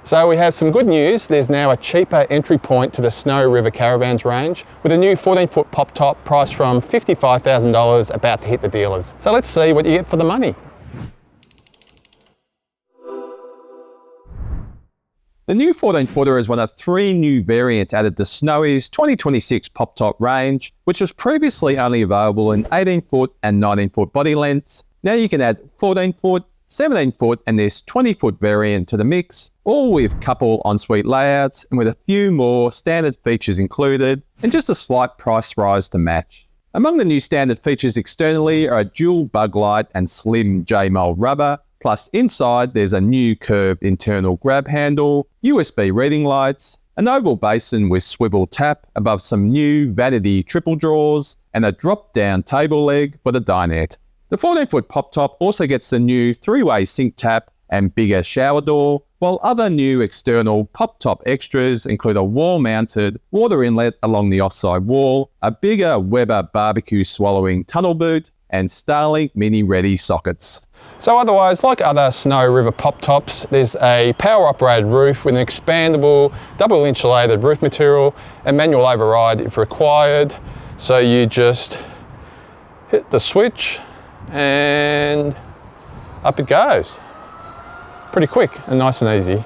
So we have some good news. There's now a cheaper entry point to the Snow River Caravans range with a new 14-foot pop top priced from $55,000 about to hit the dealers. So let's see what you get for the money. The new 14-footer is one of 3 new variants added to Snowy's 2026 pop top range, which was previously only available in 18-foot and 19-foot body lengths. Now you can add 14-foot, 17-foot and this 20-foot variant to the mix, all with couple ensuite layouts and with a few more standard features included and just a slight price rise to match. Among the new standard features externally are a dual bug light and slim J-mold rubber, plus inside there's a new curved internal grab handle, USB reading lights, an oval basin with swivel tap above some new vanity triple drawers, and a drop-down table leg for the dinette. The 14-foot pop top also gets the new 3-way sink tap and bigger shower door, while other new external pop top extras include a wall-mounted water inlet along the offside wall, a bigger Weber barbecue swallowing tunnel boot, and Starlink Mini Ready sockets. So otherwise, like other Snow River pop tops, there's a power operated roof with an expandable double insulated roof material and manual override if required. So you just hit the switch and up it goes. Pretty quick and nice and easy.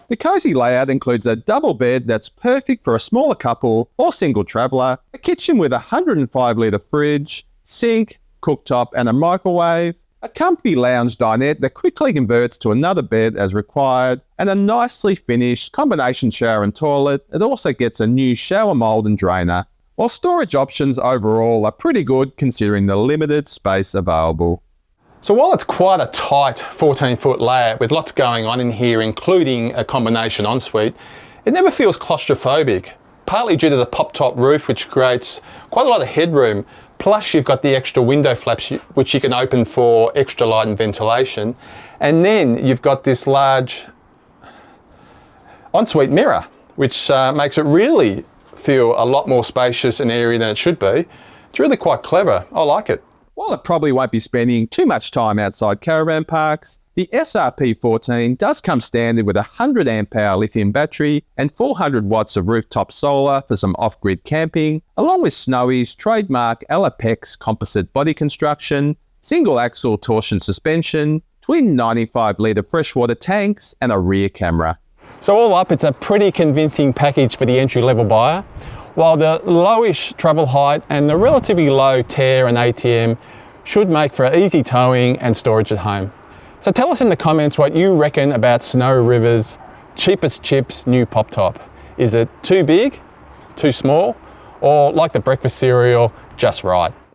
The cosy layout includes a double bed that's perfect for a smaller couple or single traveller, a kitchen with a 105-litre fridge, sink, cooktop and a microwave, a comfy lounge dinette that quickly converts to another bed as required, and a nicely finished combination shower and toilet. It also gets a new shower mould and drainer. While storage options overall are pretty good considering the limited space available. So while it's quite a tight 14-foot layout with lots going on in here, including a combination ensuite, it never feels claustrophobic, partly due to the pop-top roof, which creates quite a lot of headroom. Plus you've got the extra window flaps which you can open for extra light and ventilation. And then you've got this large ensuite mirror, which makes it really feel a lot more spacious and airy than it should be. It's really quite clever. I like it. While it probably won't be spending too much time outside caravan parks, the SRP-14 does come standard with a 100 amp hour lithium battery and 400 watts of rooftop solar for some off-grid camping, along with Snowy's trademark Alapex composite body construction, single axle torsion suspension, twin 95-litre freshwater tanks and a rear camera. So all up, it's a pretty convincing package for the entry-level buyer, while the lowish travel height and the relatively low Tare and ATM should make for easy towing and storage at home. So tell us in the comments what you reckon about Snow River's cheapest chips new pop top. Is it too big, too small, or like the breakfast cereal, just right?